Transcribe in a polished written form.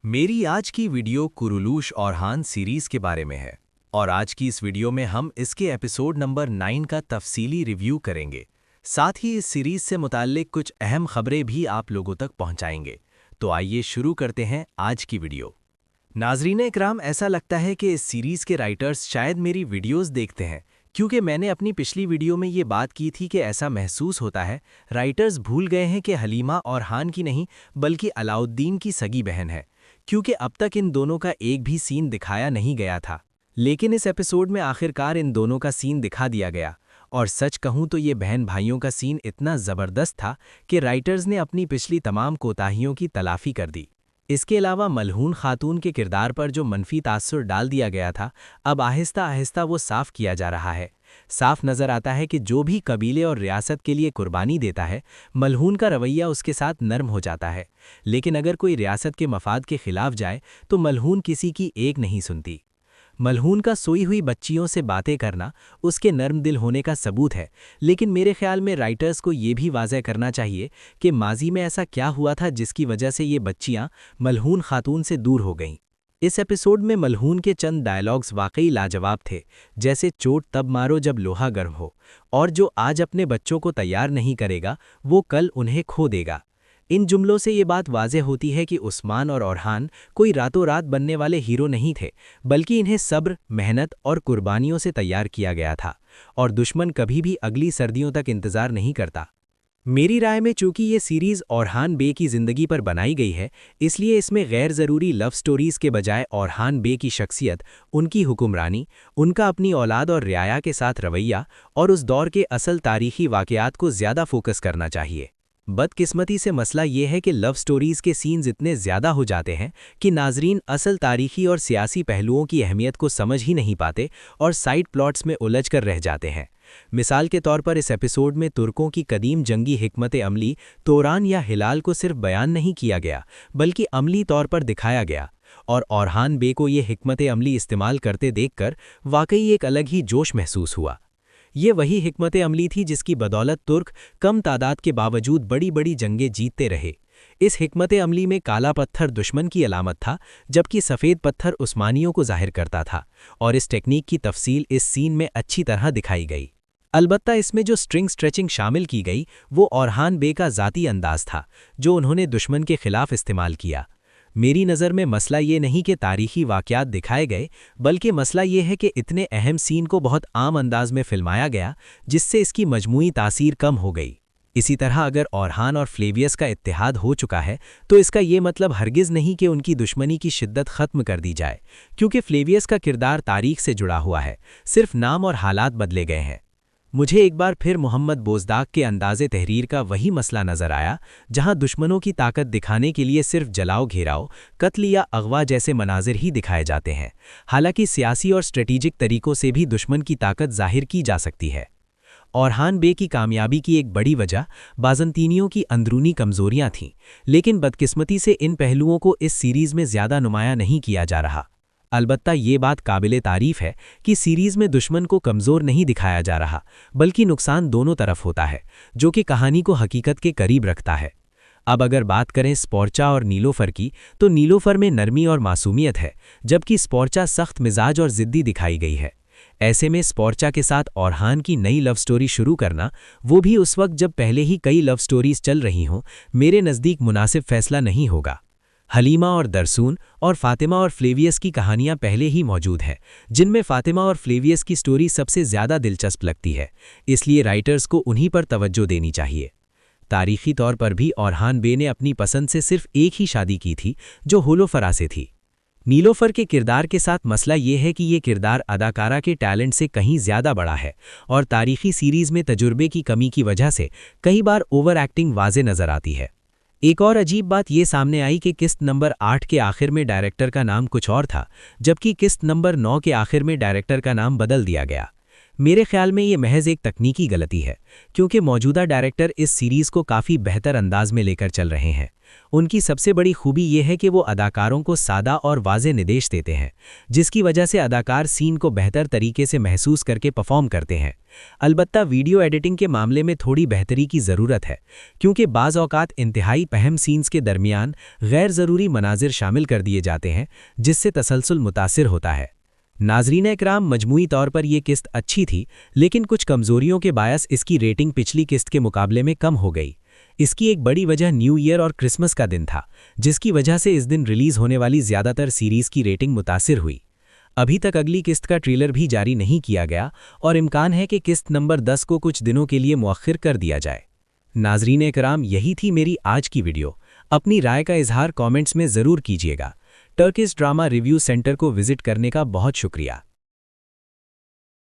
मेरी आज की वीडियो कुरुलूश औरहान सीरीज के बारे में है और आज की इस वीडियो में हम इसके एपिसोड नंबर 9 का तफसीली रिव्यू करेंगे। साथ ही इस सीरीज से मुताल्लिक कुछ अहम खबरें भी आप लोगों तक पहुंचाएंगे। तो आइए शुरू करते हैं आज की वीडियो। नाज़रीन इकराम, ऐसा लगता है कि इस सीरीज़ के राइटर्स शायद मेरी वीडियोस देखते हैं, क्योंकि मैंने अपनी पिछली वीडियो में ये बात की थी कि ऐसा महसूस होता है राइटर्स भूल गए हैं कि हलीमा औरहान की नहीं बल्कि अलाउद्दीन की सगी बहन है, क्योंकि अब तक इन दोनों का एक भी सीन दिखाया नहीं गया था। लेकिन इस एपिसोड में आखिरकार इन दोनों का सीन दिखा दिया गया, और सच कहूँ तो ये बहन भाइयों का सीन इतना ज़बरदस्त था कि राइटर्स ने अपनी पिछली तमाम कोताहियों की तलाफ़ी कर दी। इसके अलावा मलहून खातून के किरदार पर जो मनफी तासुर डाल दिया गया था, अब आहिस्ता आहिस्ता वो साफ़ किया जा रहा है। साफ नज़र आता है कि जो भी कबीले और रियासत के लिए कुर्बानी देता है, मलहून का रवैया उसके साथ नर्म हो जाता है। लेकिन अगर कोई रियासत के मफाद के खिलाफ जाए तो मलहून किसी की एक नहीं सुनती। मलहून का सोई हुई बच्चियों से बातें करना उसके नर्म दिल होने का सबूत है, लेकिन मेरे ख्याल में राइटर्स को ये भी वाज़ह करना चाहिए कि माजी में ऐसा क्या हुआ था जिसकी वजह से ये बच्चियां मलहून खातून से दूर हो गईं। इस एपिसोड में मलहून के चंद डायलॉग्स वाकई लाजवाब थे, जैसे चोट तब मारो जब लोहा गर्म हो, और जो आज अपने बच्चों को तैयार नहीं करेगा वो कल उन्हें खो देगा। इन जुमलों से ये बात वाज़ेह होती है कि उस्मान और औरहान कोई रातों रात बनने वाले हीरो नहीं थे, बल्कि इन्हें सब्र, मेहनत और कुर्बानियों से तैयार किया गया था, और दुश्मन कभी भी अगली सर्दियों तक इंतज़ार नहीं करता। मेरी राय में चूंकि ये सीरीज़ औरहान बे की ज़िंदगी पर बनाई गई है, इसलिए इसमें गैर ज़रूरी लव स्टोरीज़ के बजाय औरहान बे की शख्सियत, उनकी हुक्मरानी, उनका अपनी औलाद और रियाया के साथ रवैया और उस दौर के असल तारीख़ी वाक़यात को ज़्यादा फोकस करना चाहिए। बदकिस्मती से मसला ये है कि लव स्टोरीज़ के सीन्स इतने ज़्यादा हो जाते हैं कि नाजरीन असल तारीख़ी और सियासी पहलुओं की अहमियत को समझ ही नहीं पाते और साइड प्लॉट्स में उलझ कर रह जाते हैं। मिसाल के तौर पर इस एपिसोड में तुर्कों की कदीम जंगी हिकमत अमली तोरान या हिलाल को सिर्फ बयान नहीं किया गया, बल्कि अमली तौर पर दिखाया गया, और औरहान बे को ये हिकमत अमली इस्तेमाल करते देखकर वाकई एक अलग ही जोश महसूस हुआ। ये वही हिकमत अमली थी जिसकी बदौलत तुर्क कम तादाद के बावजूद बड़ी बड़ी जंगें जीतते रहे। इस हिकमत अमली में काला पत्थर दुश्मन की अलामत था, जबकि सफ़ेद पत्थर उस्मानियों को जाहिर करता था, और इस टेक्निक की तफसील इस सीन में अच्छी तरह दिखाई गई। अलबत्ता इसमें जो स्ट्रिंग स्ट्रेचिंग शामिल की गई वो औरहान बे का ज़ाती अंदाज था, जो उन्होंने दुश्मन के खिलाफ इस्तेमाल किया। मेरी नज़र में मसला ये नहीं कि तारीख़ी वाक़यात दिखाए गए, बल्कि मसला ये है कि इतने अहम सीन को बहुत आम अंदाज में फिल्माया गया, जिससे इसकी मजमूई तासीर कम हो गई। इसी तरह अगर औरहान और फ्लेवियस का इत्तेहाद हो चुका है, तो इसका ये मतलब हरगिज़ नहीं कि उनकी दुश्मनी की शिद्दत ख़त्म कर दी जाए, क्योंकि फ्लेवियस का किरदार तारीख़ से जुड़ा हुआ है, सिर्फ नाम और हालात बदले गए हैं। मुझे एक बार फिर मोहम्मद बोज़दाग के अंदाज़े तहरीर का वही मसला नज़र आया, जहां दुश्मनों की ताकत दिखाने के लिए सिर्फ जलाओ घेराव, कत्ल या अगवा जैसे मनाजिर ही दिखाए जाते हैं। हालांकि सियासी और स्ट्रेटेजिक तरीकों से भी दुश्मन की ताकत जाहिर की जा सकती है। औरहान बे की कामयाबी की एक बड़ी वजह बाज़ंतीनियों की अंदरूनी कमज़ोरियाँ थीं, लेकिन बदकिस्मती से इन पहलुओं को इस सीरीज़ में ज़्यादा नुमाया नहीं किया जा रहा। अलबत्ता ये बात काबिले तारीफ़ है कि सीरीज़ में दुश्मन को कमज़ोर नहीं दिखाया जा रहा, बल्कि नुकसान दोनों तरफ होता है, जो कि कहानी को हकीकत के करीब रखता है। अब अगर बात करें स्पोर्चा और नीलोफर की, तो नीलोफर में नरमी और मासूमियत है, जबकि स्पोर्चा सख्त मिजाज और ज़िद्दी दिखाई गई है। ऐसे में स्पोर्चा के साथ औरहान की नई लव स्टोरी शुरू करना, वो भी उस वक्त जब पहले ही कई लव स्टोरीज़ चल रही हों, मेरे नज़दीक मुनासिब फ़ैसला नहीं होगा। हलीमा और दरसून और फ़ातिमा और फ्लेवियस की कहानियाँ पहले ही मौजूद हैं, जिनमें फ़ातिमा और फ्लेवियस की स्टोरी सबसे ज़्यादा दिलचस्प लगती है, इसलिए राइटर्स को उन्हीं पर तवज्जो देनी चाहिए। तारीख़ी तौर पर भी औरहान बे ने अपनी पसंद से सिर्फ एक ही शादी की थी, जो होलोफरा से थी। नीलोफर के किरदार के साथ मसला ये है कि ये किरदार अदाकारा के टैलेंट से कहीं ज़्यादा बड़ा है, और तारीख़ी सीरीज़ में तजुर्बे की कमी की वजह से कई बार ओवर एक्टिंग वाज़े नज़र आती है। एक और अजीब बात ये सामने आई कि किस्त नंबर 8 के आखिर में डायरेक्टर का नाम कुछ और था, जबकि किस्त नंबर 9 के आखिर में डायरेक्टर का नाम बदल दिया गया। मेरे ख्याल में ये महज एक तकनीकी गलती है, क्योंकि मौजूदा डायरेक्टर इस सीरीज़ को काफ़ी बेहतर अंदाज में लेकर चल रहे हैं। उनकी सबसे बड़ी खूबी ये है कि वो अदाकारों को सादा और वाज़े निर्देश देते हैं, जिसकी वजह से अदाकार सीन को बेहतर तरीके से महसूस करके परफॉर्म करते हैं। अलबत्ता वीडियो एडिटिंग के मामले में थोड़ी बेहतरी की ज़रूरत है, क्योंकि बाज़ औक़ात इंतहाई अहम सीन्स के दरमियान गैर ज़रूरी मनाजिर शामिल कर दिए जाते हैं, जिससे तसलसल मुतासिर होता है। नाज़रीन इकराम, मजमूई तौर पर यह किस्त अच्छी थी, लेकिन कुछ कमज़ोरियों के बायस इसकी रेटिंग पिछली किस्त के मुकाबले में कम हो गई। इसकी एक बड़ी वजह न्यू ईयर और क्रिसमस का दिन था, जिसकी वजह से इस दिन रिलीज़ होने वाली ज़्यादातर सीरीज़ की रेटिंग मुतासिर हुई। अभी तक अगली किस्त का ट्रेलर भी जारी नहीं किया गया और इम्कान है कि किस्त नंबर 10 को कुछ दिनों के लिए मुअख्खर कर दिया जाए। नाज़रीन इकराम, यही थी मेरी आज की वीडियो। अपनी राय का इजहार कमेंट्स में ज़रूर कीजिएगा। टर्किश ड्रामा रिव्यू सेंटर को विजिट करने का बहुत शुक्रिया।